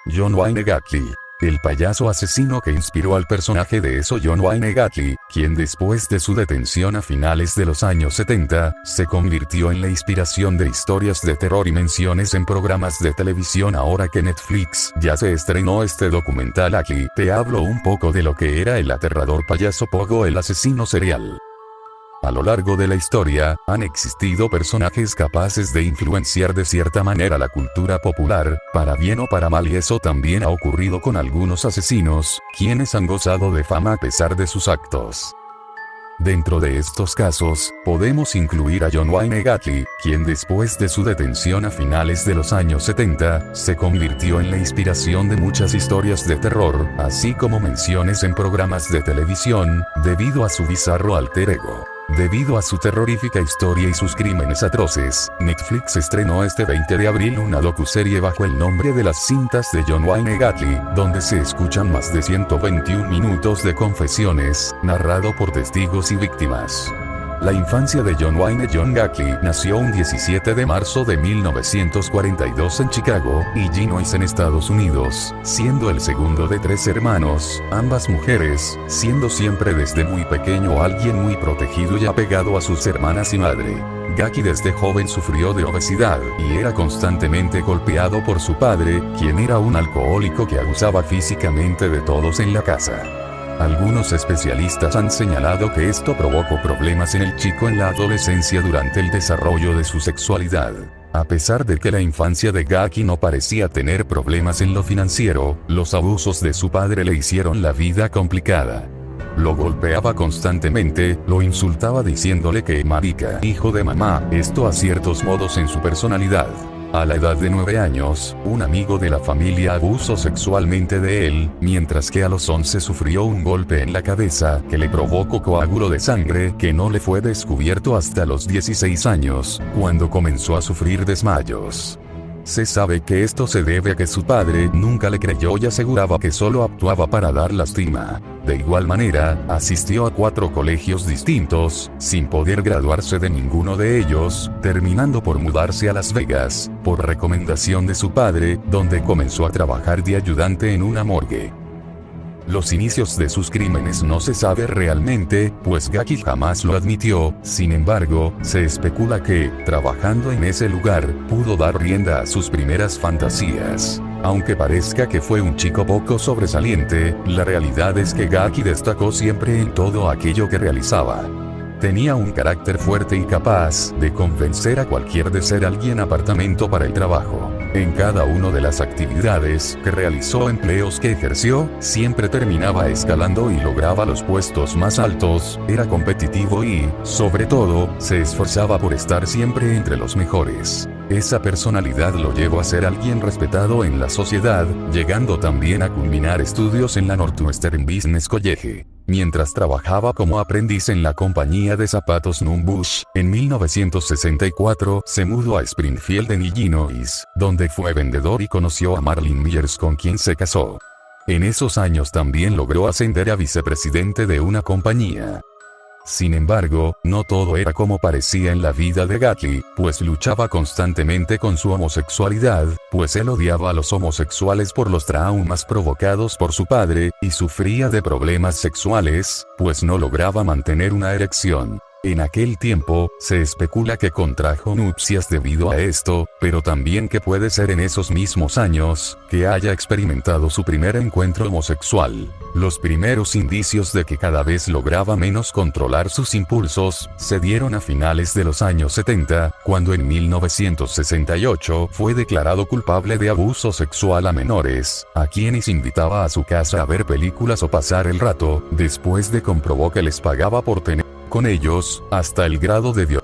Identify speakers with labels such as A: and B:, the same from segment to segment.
A: John Wayne Gacy. El payaso asesino que inspiró al personaje de John Wayne Gacy, quien después de su detención a finales de los años 70, se convirtió en la inspiración de historias de terror y menciones en programas de televisión. Ahora que Netflix ya se estrenó este documental, aquí te hablo un poco de lo que era el aterrador payaso Pogo, el asesino serial. A lo largo de la historia, han existido personajes capaces de influenciar de cierta manera la cultura popular, para bien o para mal, y eso también ha ocurrido con algunos asesinos, quienes han gozado de fama a pesar de sus actos. Dentro de estos casos, podemos incluir a John Wayne Gacy, quien después de su detención a finales de los años 70, se convirtió en la inspiración de muchas historias de terror, así como menciones en programas de televisión, debido a su bizarro alter ego. Debido a su terrorífica historia y sus crímenes atroces, Netflix estrenó este 20 de abril una docuserie bajo el nombre de Las cintas de John Wayne Gacy, donde se escuchan más de 121 minutos de confesiones, narrado por testigos y víctimas. La infancia de John Wayne Gacy nació un 17 de marzo de 1942 en Chicago, Illinois, en Estados Unidos, siendo el segundo de 3 hermanos, ambas mujeres, siendo siempre desde muy pequeño alguien muy protegido y apegado a sus hermanas y madre. Gacy desde joven sufrió de obesidad, y era constantemente golpeado por su padre, quien era un alcohólico que abusaba físicamente de todos en la casa. Algunos especialistas han señalado que esto provocó problemas en el chico en la adolescencia durante el desarrollo de su sexualidad. A pesar de que la infancia de Gacy no parecía tener problemas en lo financiero, los abusos de su padre le hicieron la vida complicada. Lo golpeaba constantemente, lo insultaba diciéndole que marica, hijo de mamá, esto a ciertos modos en su personalidad. A la edad de 9 años, un amigo de la familia abusó sexualmente de él, mientras que a los 11 sufrió un golpe en la cabeza que le provocó coágulo de sangre que no le fue descubierto hasta los 16 años, cuando comenzó a sufrir desmayos. Se sabe que esto se debe a que su padre nunca le creyó y aseguraba que solo actuaba para dar lástima. De igual manera, asistió a 4 colegios distintos, sin poder graduarse de ninguno de ellos, terminando por mudarse a Las Vegas, por recomendación de su padre, donde comenzó a trabajar de ayudante en una morgue. Los inicios de sus crímenes no se sabe realmente, pues Gacy jamás lo admitió. Sin embargo, se especula que, trabajando en ese lugar, pudo dar rienda a sus primeras fantasías. Aunque parezca que fue un chico poco sobresaliente, la realidad es que Gacy destacó siempre en todo aquello que realizaba. Tenía un carácter fuerte y capaz de convencer a cualquier de ser alguien apartamento para el trabajo. En cada una de las actividades que realizó, empleos que ejerció, siempre terminaba escalando y lograba los puestos más altos, era competitivo y, sobre todo, se esforzaba por estar siempre entre los mejores. Esa personalidad lo llevó a ser alguien respetado en la sociedad, llegando también a culminar estudios en la Northwestern Business College. Mientras trabajaba como aprendiz en la compañía de zapatos Numbush, en 1964 se mudó a Springfield en Illinois, donde fue vendedor y conoció a Marlene Myers, con quien se casó. En esos años también logró ascender a vicepresidente de una compañía. Sin embargo, no todo era como parecía en la vida de Gacy, pues luchaba constantemente con su homosexualidad, pues él odiaba a los homosexuales por los traumas provocados por su padre, y sufría de problemas sexuales, pues no lograba mantener una erección. En aquel tiempo, se especula que contrajo nupcias debido a esto, pero también que puede ser en esos mismos años, que haya experimentado su primer encuentro homosexual. Los primeros indicios de que cada vez lograba menos controlar sus impulsos, se dieron a finales de los años 70, cuando en 1968 fue declarado culpable de abuso sexual a menores, a quienes invitaba a su casa a ver películas o pasar el rato, después de comprobó que les pagaba por tener con ellos, hasta el grado de Dios.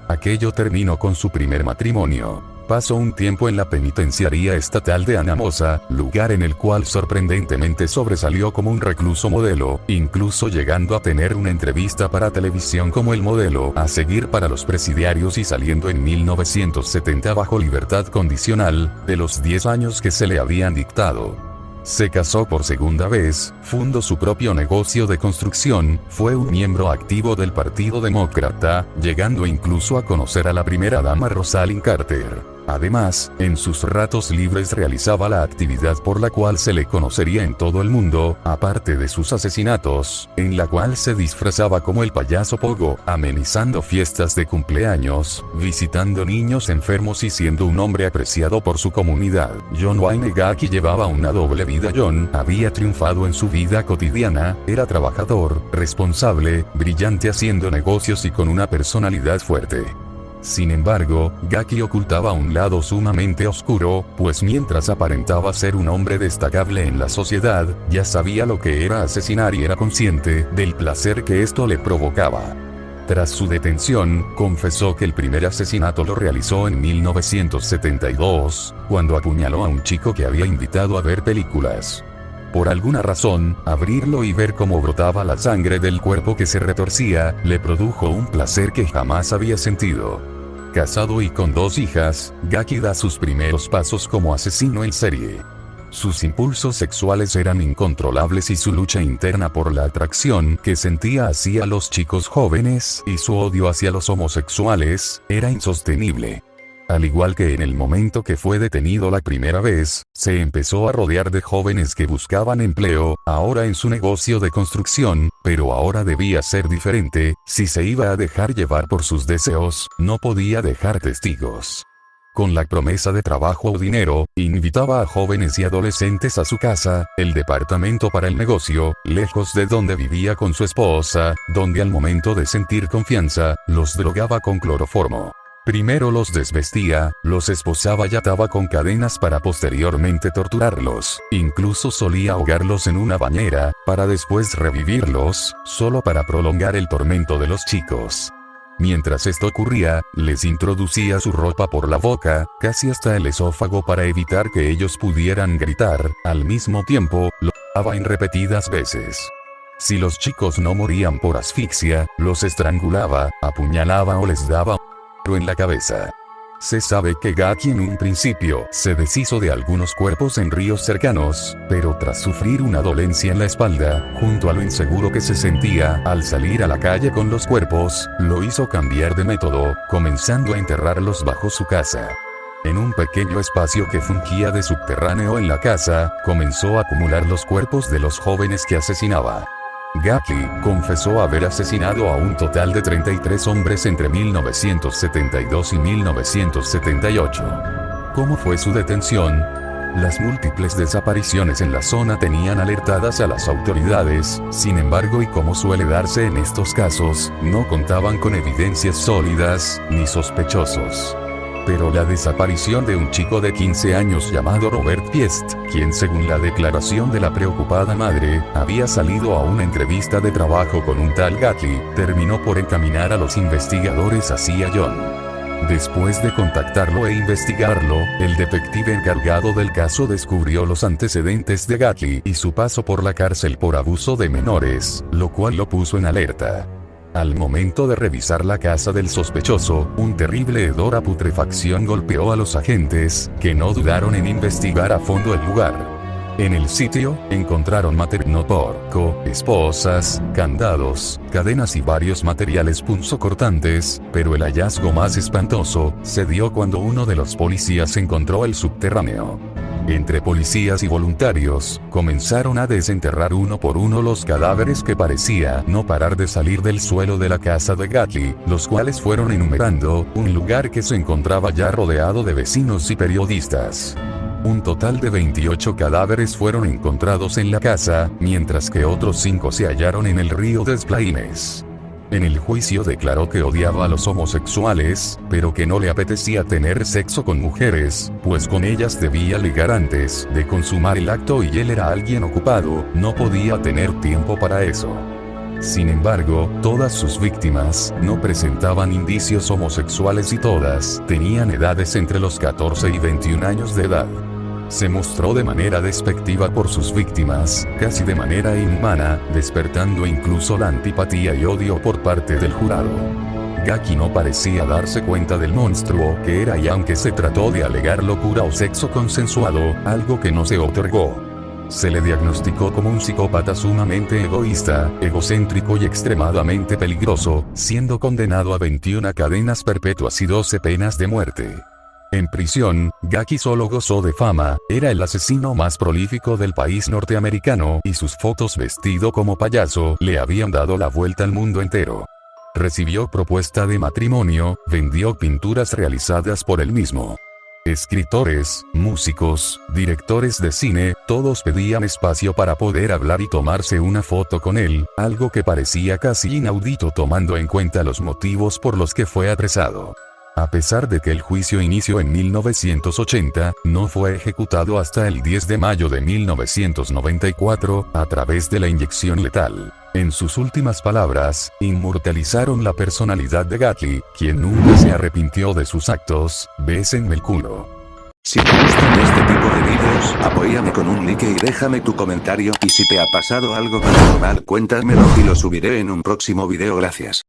A: Aquello terminó con su primer matrimonio. Pasó un tiempo en la penitenciaría estatal de Anamosa, lugar en el cual sorprendentemente sobresalió como un recluso modelo, incluso llegando a tener una entrevista para televisión como el modelo a seguir para los presidiarios, y saliendo en 1970 bajo libertad condicional, de los 10 años que se le habían dictado. Se casó por segunda vez, fundó su propio negocio de construcción, fue un miembro activo del Partido Demócrata, llegando incluso a conocer a la primera dama Rosalind Carter. Además, en sus ratos libres realizaba la actividad por la cual se le conocería en todo el mundo, aparte de sus asesinatos, en la cual se disfrazaba como el payaso Pogo, amenizando fiestas de cumpleaños, visitando niños enfermos y siendo un hombre apreciado por su comunidad. John Wayne Gacy llevaba una doble vida. John había triunfado en su vida cotidiana, era trabajador, responsable, brillante haciendo negocios y con una personalidad fuerte. Sin embargo, Gacy ocultaba un lado sumamente oscuro, pues mientras aparentaba ser un hombre destacable en la sociedad, ya sabía lo que era asesinar y era consciente del placer que esto le provocaba. Tras su detención, confesó que el primer asesinato lo realizó en 1972, cuando apuñaló a un chico que había invitado a ver películas. Por alguna razón, abrirlo y ver cómo brotaba la sangre del cuerpo que se retorcía, le produjo un placer que jamás había sentido. Casado y con 2 hijas, Gacy da sus primeros pasos como asesino en serie. Sus impulsos sexuales eran incontrolables y su lucha interna por la atracción que sentía hacia los chicos jóvenes y su odio hacia los homosexuales era insostenible. Al igual que en el momento que fue detenido la primera vez, se empezó a rodear de jóvenes que buscaban empleo, ahora en su negocio de construcción, pero ahora debía ser diferente, si se iba a dejar llevar por sus deseos, no podía dejar testigos. Con la promesa de trabajo o dinero, invitaba a jóvenes y adolescentes a su casa, el departamento para el negocio, lejos de donde vivía con su esposa, donde al momento de sentir confianza, los drogaba con cloroformo. Primero los desvestía, los esposaba y ataba con cadenas para posteriormente torturarlos, incluso solía ahogarlos en una bañera, para después revivirlos, solo para prolongar el tormento de los chicos. Mientras esto ocurría, les introducía su ropa por la boca, casi hasta el esófago para evitar que ellos pudieran gritar, al mismo tiempo, lo daba en repetidas veces. Si los chicos no morían por asfixia, los estrangulaba, apuñalaba o les daba en la cabeza. Se sabe que Gacy en un principio se deshizo de algunos cuerpos en ríos cercanos, pero tras sufrir una dolencia en la espalda, junto a lo inseguro que se sentía al salir a la calle con los cuerpos, lo hizo cambiar de método, comenzando a enterrarlos bajo su casa. En un pequeño espacio que fungía de subterráneo en la casa, comenzó a acumular los cuerpos de los jóvenes que asesinaba. Gacy confesó haber asesinado a un total de 33 hombres entre 1972 y 1978. ¿Cómo fue su detención? Las múltiples desapariciones en la zona tenían alertadas a las autoridades, sin embargo, y como suele darse en estos casos, no contaban con evidencias sólidas, ni sospechosos. Pero la desaparición de un chico de 15 años llamado Robert Piest, quien según la declaración de la preocupada madre, había salido a una entrevista de trabajo con un tal Gacy, terminó por encaminar a los investigadores hacia John. Después de contactarlo e investigarlo, el detective encargado del caso descubrió los antecedentes de Gacy y su paso por la cárcel por abuso de menores, lo cual lo puso en alerta. Al momento de revisar la casa del sospechoso, un terrible hedor a putrefacción golpeó a los agentes, que no dudaron en investigar a fondo el lugar. En el sitio, encontraron material porco, esposas, candados, cadenas y varios materiales punzocortantes, pero el hallazgo más espantoso se dio cuando uno de los policías encontró el subterráneo. Entre policías y voluntarios, comenzaron a desenterrar uno por uno los cadáveres que parecía no parar de salir del suelo de la casa de Gacy, los cuales fueron enumerando, un lugar que se encontraba ya rodeado de vecinos y periodistas. Un total de 28 cadáveres fueron encontrados en la casa, mientras que otros 5 se hallaron en el río Des Plaines. En el juicio declaró que odiaba a los homosexuales, pero que no le apetecía tener sexo con mujeres, pues con ellas debía ligar antes de consumar el acto y él era alguien ocupado, no podía tener tiempo para eso. Sin embargo, todas sus víctimas no presentaban indicios homosexuales y todas tenían edades entre los 14 y 21 años de edad. Se mostró de manera despectiva por sus víctimas, casi de manera inhumana, despertando incluso la antipatía y odio por parte del jurado. Gacy no parecía darse cuenta del monstruo que era y aunque se trató de alegar locura o sexo consensuado, algo que no se otorgó. Se le diagnosticó como un psicópata sumamente egoísta, egocéntrico y extremadamente peligroso, siendo condenado a 21 cadenas perpetuas y 12 penas de muerte. En prisión, Gaki solo gozó de fama, era el asesino más prolífico del país norteamericano y sus fotos vestido como payaso le habían dado la vuelta al mundo entero. Recibió propuesta de matrimonio, vendió pinturas realizadas por él mismo. Escritores, músicos, directores de cine, todos pedían espacio para poder hablar y tomarse una foto con él, algo que parecía casi inaudito tomando en cuenta los motivos por los que fue apresado. A pesar de que el juicio inició en 1980, no fue ejecutado hasta el 10 de mayo de 1994, a través de la inyección letal. En sus últimas palabras, inmortalizaron la personalidad de Gatli, quien nunca se arrepintió de sus actos. Bésenme el culo.
B: Si te gustan este tipo de vídeos, apóyame con un like y déjame tu comentario, y si te ha pasado algo paranormal cuéntamelo y lo subiré en un próximo video. Gracias.